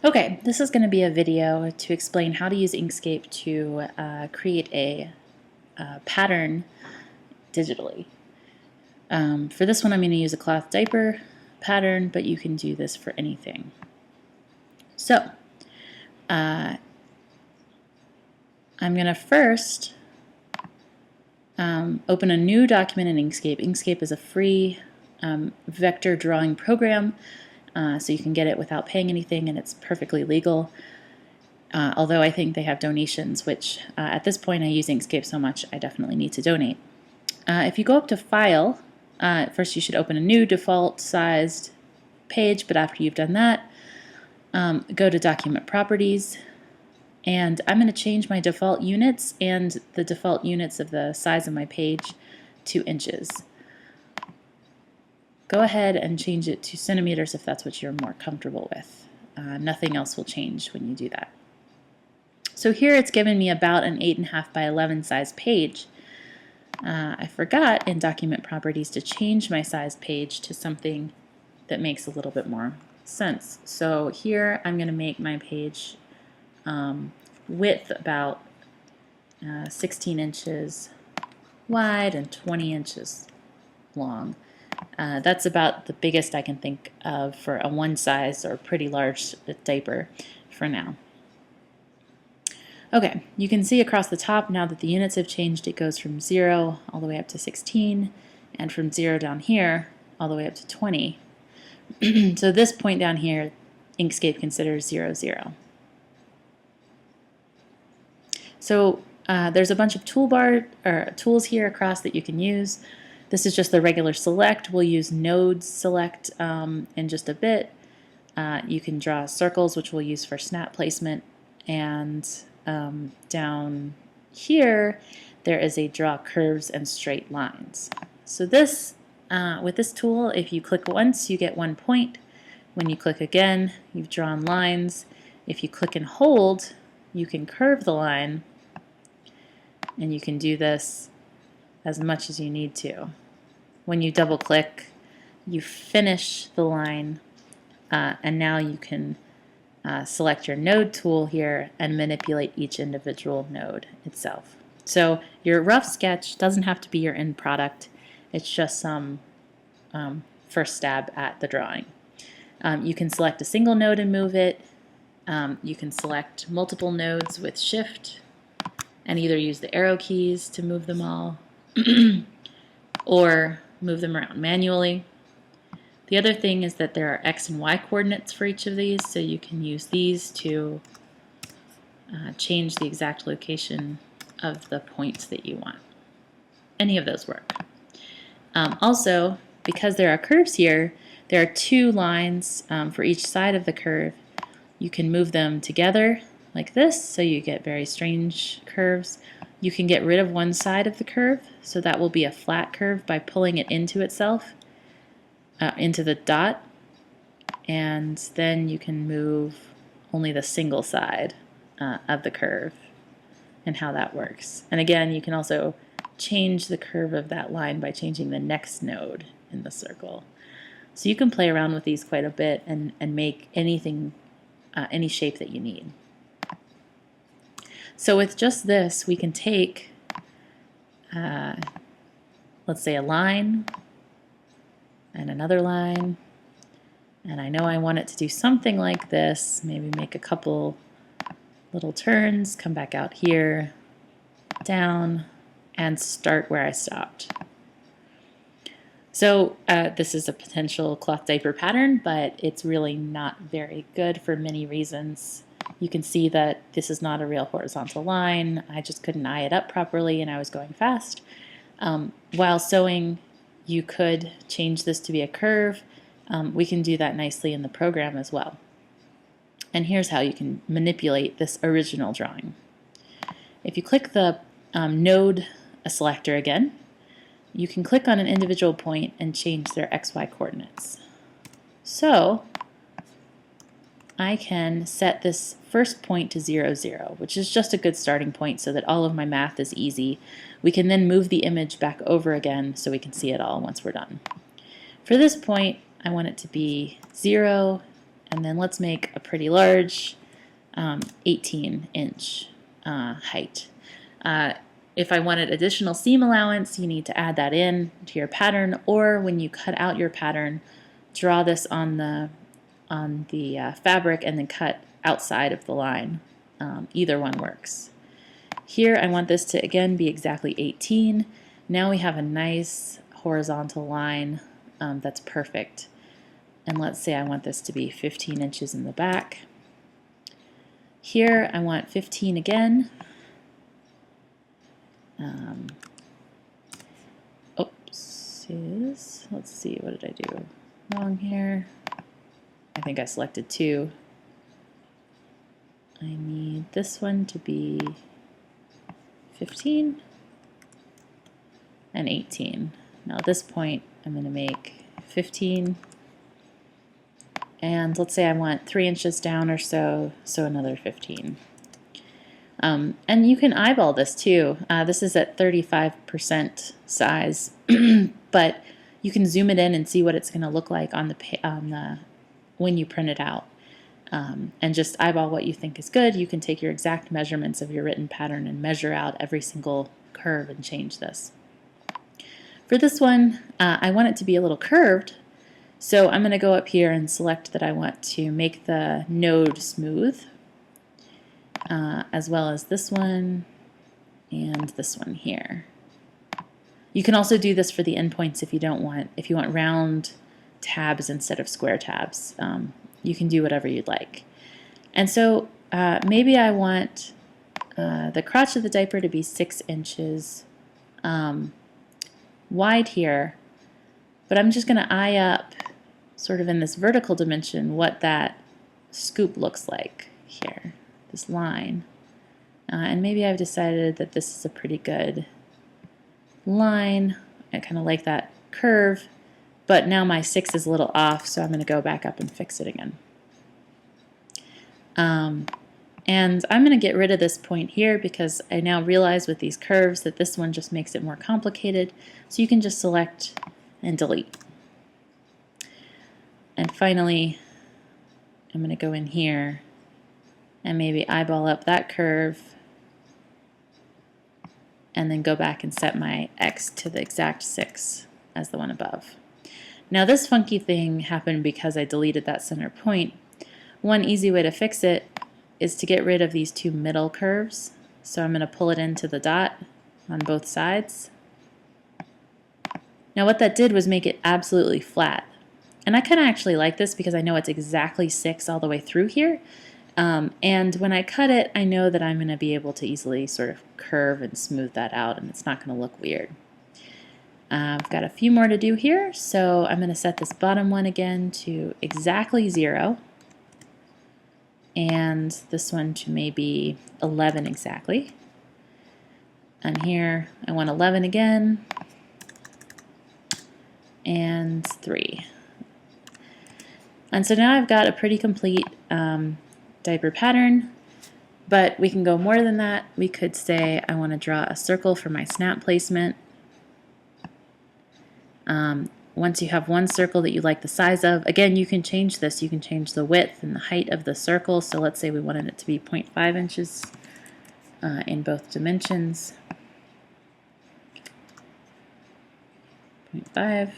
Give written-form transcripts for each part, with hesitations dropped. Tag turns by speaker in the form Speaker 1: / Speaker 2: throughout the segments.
Speaker 1: Okay, this is going to be a video to explain how to use Inkscape to create a pattern digitally. For this one I'm going to use a cloth diaper pattern, but you can do this for anything. So, I'm going to first open a new document in Inkscape. Inkscape is a free vector drawing program, so you can get it without paying anything, and it's perfectly legal. Although I think they have donations, which at this point I use Inkscape so much I definitely need to donate. If you go up to File, first you should open a new default sized page, but after you've done that, go to Document Properties, and I'm going to change my default units and the default units of the size of my page to inches. Go ahead and change it to centimeters if that's what you're more comfortable with. Nothing else will change when you do that. So here it's given me about an 8.5 by 11 size page. I forgot in Document Properties to change my size page to something that makes a little bit more sense. So here I'm going to make my page width about 16 inches wide and 20 inches long. That's about the biggest I can think of for a one size or pretty large diaper for now. Okay, you can see across the top now that the units have changed. It goes from 0 all the way up to 16, and from 0 down here all the way up to 20. So this point down here, Inkscape considers 0, 0. So there's a bunch of tools here across that you can use. This is just the regular select. We'll use nodes select in just a bit. You can draw circles, which we'll use for snap placement, and down here there is a draw curves and straight lines. So this with this tool, if you click once you get 1 point. When you click again, you've drawn lines. If you click and hold, you can curve the line, and you can do this as much as you need to. When you double click, you finish the line, and now you can select your node tool here and manipulate each individual node itself. So your rough sketch doesn't have to be your end product. It's just some first stab at the drawing. You can select a single node and move it. You can select multiple nodes with Shift and either use the arrow keys to move them all or move them around manually. The other thing is that there are X and Y coordinates for each of these, so you can use these to change the exact location of the points that you want. Any of those work. Also, because there are curves here, there are 2 lines for each side of the curve. You can move them together like this, so you get very strange curves. You can get rid of one side of the curve, so that will be a flat curve by pulling it into itself, into the dot, and then you can move only the single side of the curve and how that works. And again, you can also change the curve of that line by changing the next node in the circle. So you can play around with these quite a bit and make anything, any shape that you need. So with just this, we can take, let's say, a line and another line, and I know I want it to do something like this, maybe make a couple little turns, come back out here, down, and start where I stopped. So this is a potential cloth diaper pattern, but it's really not very good for many reasons. You can see that this is not a real horizontal line. I just couldn't eye it up properly, and I was going fast. While sewing, you could change this to be a curve. We can do that nicely in the program as well. And here's how you can manipulate this original drawing. If you click the node selector again, you can click on an individual point and change their XY coordinates. So I can set this first point to 0, 0, which is just a good starting point so that all of my math is easy. We can then move the image back over again so we can see it all once we're done. For this point, I want it to be 0, And then let's make a pretty large 18-inch height. If I wanted additional seam allowance, you need to add that in to your pattern, or when you cut out your pattern, draw this on the fabric and then cut outside of the line. Either one works. Here I want this to again be exactly 18. Now we have a nice horizontal line that's perfect. And let's say I want this to be 15 inches in the back. Here I want 15 again. Oopsies. Let's see, what did I do wrong here? I think I selected 2. I need this one to be 15 and 18. Now at this point I'm going to make 15, and let's say I want 3 inches down or so, so another 15. And you can eyeball this too. This is at 35% size, but you can zoom it in and see what it's going to look like on the when you print it out. And just eyeball what you think is good. You can take your exact measurements of your written pattern and measure out every single curve and change this. For this one, I want it to be a little curved, so I'm going to go up here and select that I want to make the node smooth, as well as this one and this one here. You can also do this for the endpoints if you want round tabs instead of square tabs. You can do whatever you'd like. And so maybe I want the crotch of the diaper to be 6 inches wide here, but I'm just going to eye up sort of in this vertical dimension what that scoop looks like here, this line. And maybe I've decided that this is a pretty good line. I kind of like that curve. But now my 6 is a little off, so I'm going to go back up and fix it again. And I'm going to get rid of this point here because I now realize with these curves that this one just makes it more complicated. So you can just select and delete. And finally, I'm going to go in here and maybe eyeball up that curve and then go back and set my X to the exact 6 as the one above. Now this funky thing happened because I deleted that center point. One easy way to fix it is to get rid of these 2 middle curves. So I'm going to pull it into the dot on both sides. Now what that did was make it absolutely flat. And I kind of actually like this because I know it's exactly 6 all the way through here. And when I cut it, I know that I'm going to be able to easily sort of curve and smooth that out, and it's not going to look weird. I've got a few more to do here, so I'm going to set this bottom one again to exactly 0, and this one to maybe 11 exactly. And here I want 11 again, and 3. And so now I've got a pretty complete diaper pattern, but we can go more than that. We could say I want to draw a circle for my snap placement. Once you have one circle that you like the size of, again, you can change this. You can change the width and the height of the circle. So let's say we wanted it to be 0.5 inches in both dimensions. 0.5.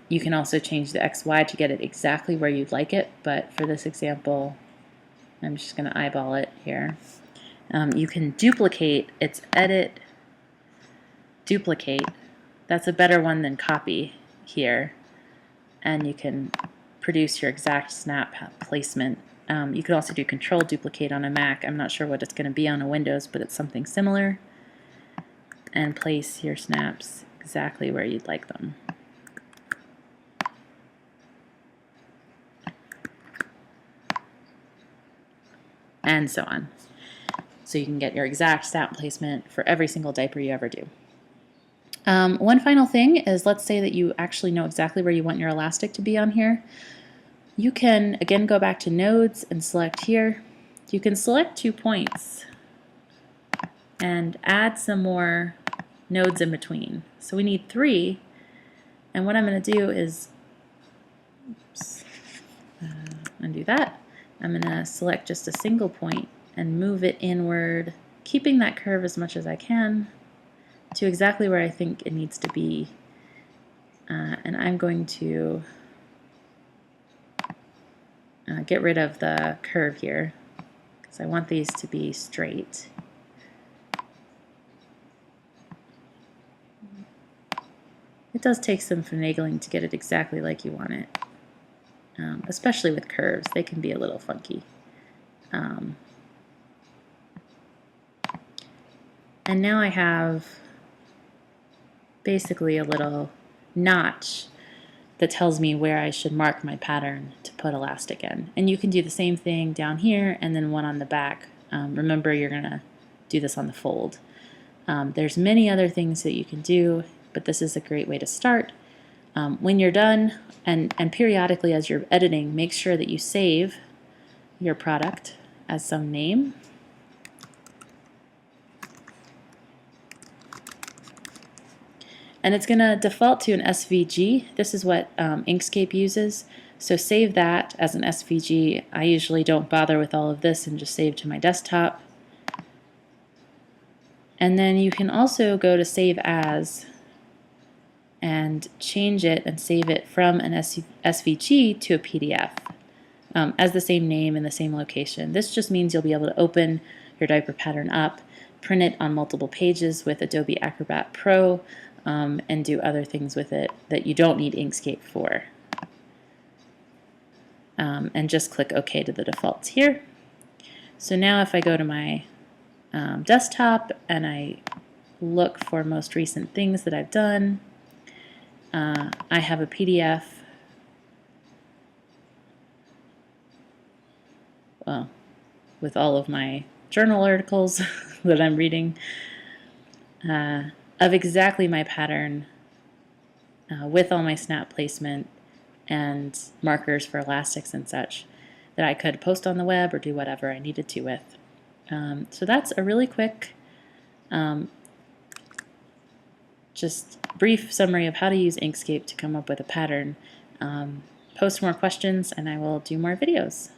Speaker 1: You can also change the XY to get it exactly where you'd like it, but for this example, I'm just going to eyeball it here. You can duplicate. It's edit, duplicate. That's a better one than copy here. And you can produce your exact snap placement. You could also do control duplicate on a Mac. I'm not sure what it's going to be on a Windows, but it's something similar. And place your snaps exactly where you'd like them. And so on. So you can get your exact snap placement for every single diaper you ever do. One final thing is, let's say that you actually know exactly where you want your elastic to be on here. You can, again, go back to nodes and select here. You can select 2 points and add some more nodes in between. So we need 3, and what I'm going to do is, oops, Undo that. I'm going to select just a single point and move it inward, keeping that curve as much as I can to exactly where I think it needs to be. And I'm going to get rid of the curve here because I want these to be straight. It does take some finagling to get it exactly like you want it, especially with curves. They can be a little funky. And now I have basically a little notch that tells me where I should mark my pattern to put elastic in. And you can do the same thing down here and then one on the back. Remember, you're going to do this on the fold. There's many other things that you can do, but this is a great way to start. When you're done, and periodically as you're editing, make sure that you save your product as some name. And it's going to default to an SVG. This is what Inkscape uses. So save that as an SVG. I usually don't bother with all of this and just save to my desktop. And then you can also go to Save As and change it and save it from an SVG to a PDF as the same name and the same location. This just means you'll be able to open your diaper pattern up, print it on multiple pages with Adobe Acrobat Pro, and do other things with it that you don't need Inkscape for. And just click OK to the defaults here. So now if I go to my desktop and I look for most recent things that I've done, I have a PDF, well, with all of my journal articles that I'm reading, of exactly my pattern with all my snap placement and markers for elastics and such that I could post on the web or do whatever I needed to with. So that's a really quick, just brief summary of how to use Inkscape to come up with a pattern. Post more questions and I will do more videos.